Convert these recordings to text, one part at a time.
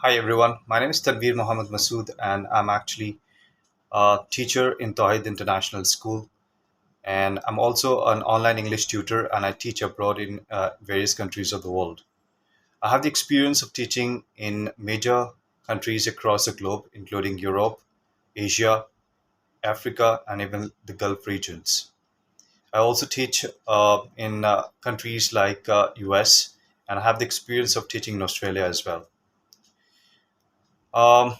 Hi everyone, my name is Tanveer Mohammed Masood, and I'm actually a teacher in Tawhid International School. And I'm also an online English tutor, and I teach abroad in various countries of the world. I have the experience of teaching in major countries across the globe, including Europe, Asia, Africa, and even the Gulf regions. I also teach in countries like US, and I have the experience of teaching in Australia as well.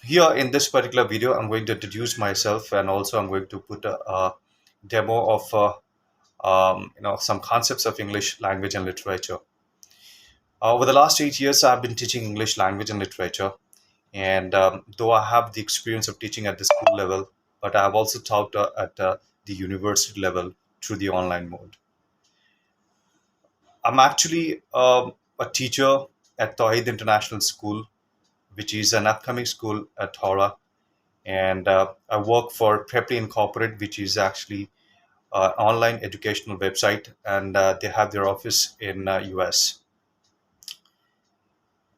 Here in this particular video, I'm going to introduce myself, and also I'm going to put a demo of some concepts of English language and literature. Over the last 8 years, I've been teaching English language and literature, and though I have the experience of teaching at the school level, but I have also taught at the university level through the online mode. I'm actually a teacher at Tawhid International School, which is an upcoming school at Hora, and I work for Preply Incorporated, which is actually an online educational website, and they have their office in US.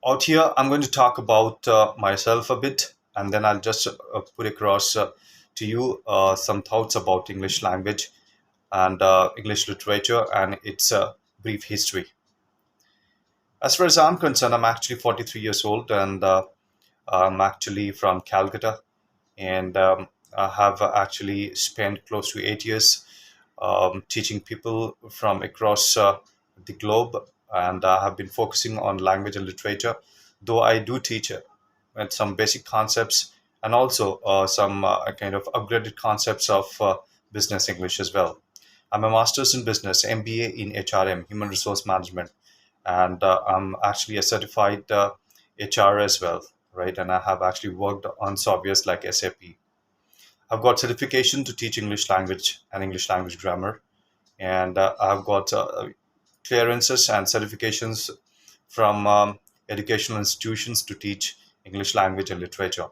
Out here, I'm going to talk about myself a bit, and then I'll just put across to you some thoughts about English language and English literature and its brief history. As far as I'm concerned, I'm actually 43 years old, and I'm actually from Calcutta, and I have actually spent close to 8 years teaching people from across the globe, and I have been focusing on language and literature. Though I do teach with some basic concepts and also some kind of upgraded concepts of business English as well. I'm a master's in business, MBA in HRM, human resource management, and I'm actually a certified HR as well, right? And I have actually worked on softwares like SAP. I've got certification to teach English language and English language grammar, and I've got clearances and certifications from educational institutions to teach English language and literature.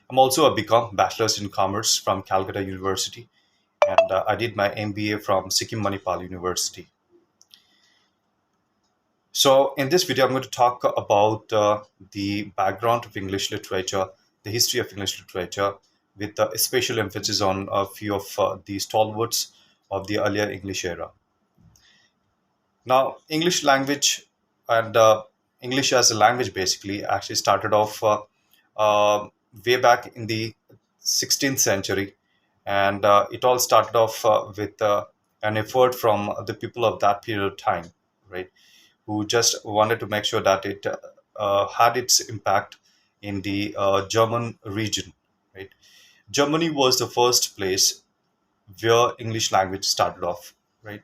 I'm also a BCom, Bachelor's in Commerce from Calcutta University, and I did my MBA from Sikkim Manipal University. So, in this video, I'm going to talk about the background of English literature, the history of English literature, with a special emphasis on a few of the stalwarts of the earlier English era. Now, English language and English as a language basically actually started off way back in the 16th century, and it all started off with an effort from the people of that period of time, right? Who just wanted to make sure that it had its impact in the German region, right? Germany was the first place where English language started off, right?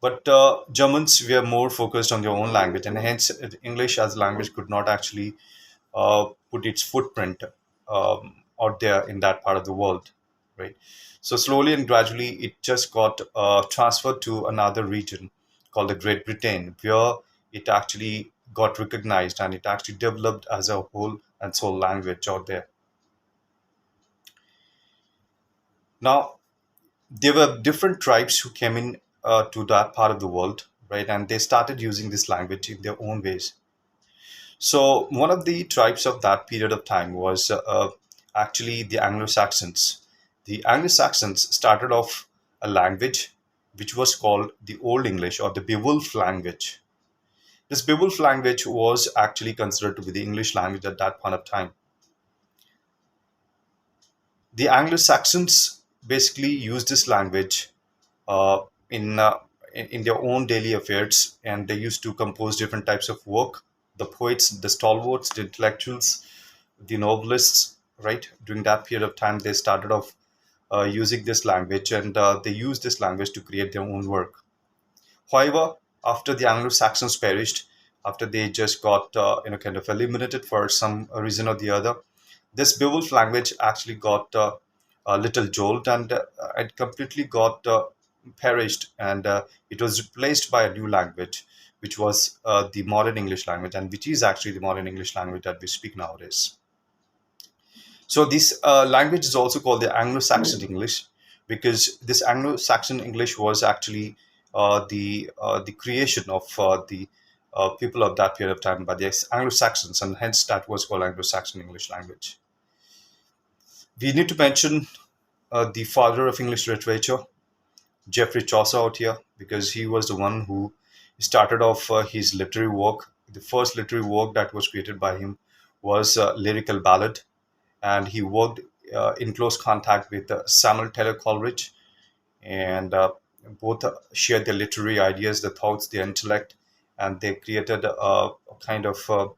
But Germans were more focused on their own language, and hence English as a language could not actually put its footprint out there in that part of the world, right? So slowly and gradually, it just got transferred to another region called the Great Britain, where it actually got recognized and it actually developed as a whole and sole language out there. Now, there were different tribes who came in to that part of the world, right? And they started using this language in their own ways. So one of the tribes of that period of time was actually the Anglo-Saxons. The Anglo-Saxons started off a language which was called the Old English or the Beowulf language. This Beowulf language was actually considered to be the English language at that point of time. The Anglo-Saxons basically used this language uh, in uh, in their own daily affairs, and they used to compose different types of work. The poets, the stalwarts, the intellectuals, the novelists, right? During that period of time, they started off using this language, and they used this language to create their own work. However, after the Anglo-Saxons perished, after they just got kind of eliminated for some reason or the other, this Beowulf language actually got a little jolt, and it completely got perished, and it was replaced by a new language, which was the modern English language, and which is actually the modern English language that we speak nowadays. So this language is also called the Anglo-Saxon English, because this Anglo-Saxon English was actually the creation of the people of that period of time by the Anglo-Saxons, and hence that was called Anglo-Saxon English language. We need to mention the father of English literature, Geoffrey Chaucer, out here, because he was the one who started off his literary work. The first literary work that was created by him was Lyrical Ballad, and he worked in close contact with Samuel Taylor Coleridge, and both shared their literary ideas, their thoughts, their intellect, and they created a kind of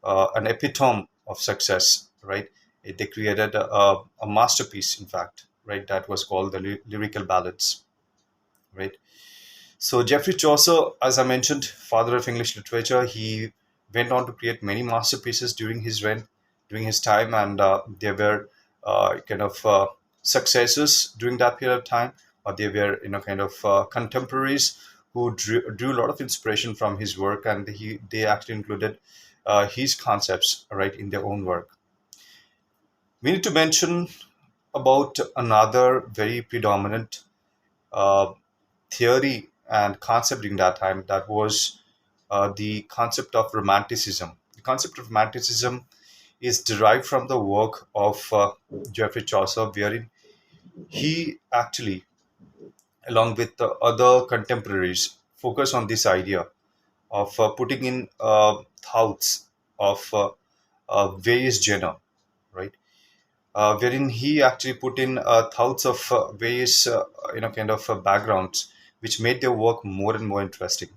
an epitome of success, right? They created a masterpiece, in fact, right? That was called the Lyrical Ballads, right? So Geoffrey Chaucer, as I mentioned, father of English literature, he went on to create many masterpieces during his reign, during his time, and there were kind of successors during that period of time, or they were kind of contemporaries who drew a lot of inspiration from his work, and they actually included his concepts right in their own work. We need to mention about another very predominant uh, theory and concept during that time, that was the concept of romanticism. The concept of romanticism is derived from the work of Geoffrey Chaucer, wherein he actually, along with the other contemporaries, focus on this idea of putting in thoughts of various genre, right? Wherein he actually put in thoughts of various kind of backgrounds, which made their work more and more interesting.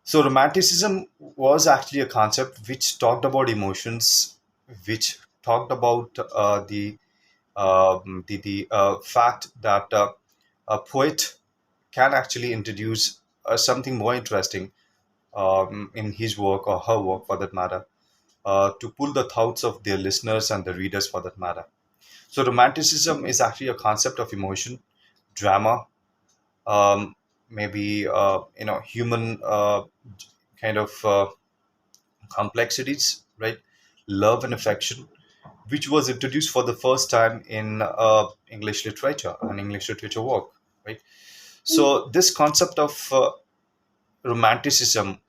So romanticism was actually a concept which talked about emotions, which talked about the fact that a poet can actually introduce something more interesting in his work or her work for that matter, to pull the thoughts of their listeners and the readers for that matter. So romanticism is actually a concept of emotion, drama, um, maybe human kind of complexities, right? Love and affection, which was introduced for the first time in English literature and English literature work, right? So this concept of romanticism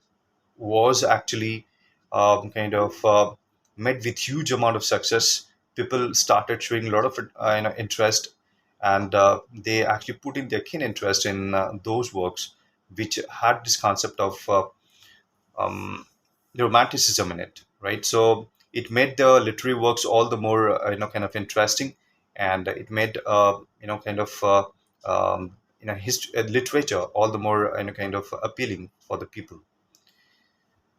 was actually kind of met with huge amount of success. People started showing a lot of interest, and they actually put in their keen interest in those works which had this concept of um, romanticism in it, right? So it made the literary works all the more kind of interesting, and it made kind of literature all the more kind of appealing for the people.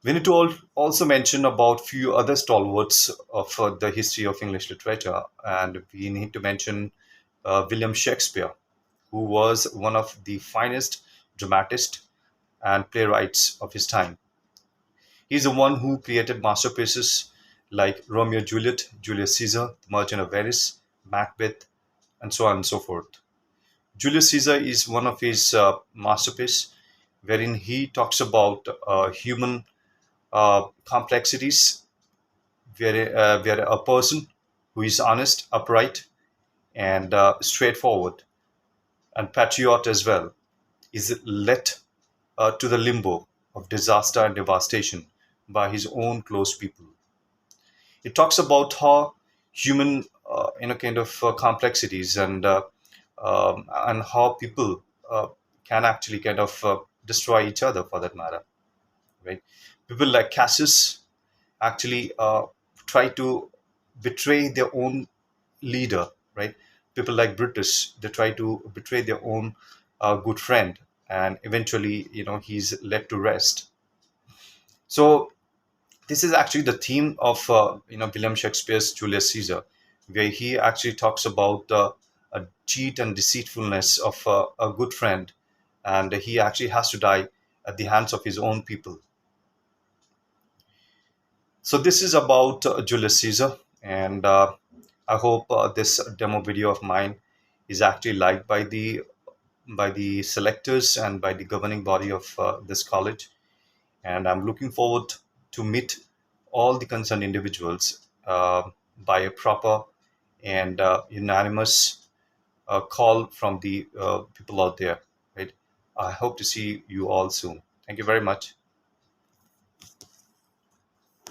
We need to also mention about few other stalwarts of the history of English literature, and we need to mention William Shakespeare, who was one of the finest dramatists and playwrights of his time. He's the one who created masterpieces like Romeo and Juliet, Julius Caesar, The Merchant of Venice, Macbeth, and so on and so forth. Julius Caesar is one of his masterpieces, wherein he talks about human complexities, where a person who is honest, upright, and straightforward, and patriot as well, is led to the limbo of disaster and devastation by his own close people. It talks about how human, kind of complexities, and how people can actually kind of destroy each other for that matter, right? People like Cassius actually try to betray their own leader, right? People like Brutus, they try to betray their own good friend, and eventually, he's led to rest. So this is actually the theme of William Shakespeare's Julius Caesar, where he actually talks about a cheat and deceitfulness of a good friend, and he actually has to die at the hands of his own people. So this is about Julius Caesar, and I hope this demo video of mine is actually liked by the selectors and by the governing body of this college. And I'm looking forward to meet all the concerned individuals by a proper and unanimous call from the people out there. Right? I hope to see you all soon. Thank you very much.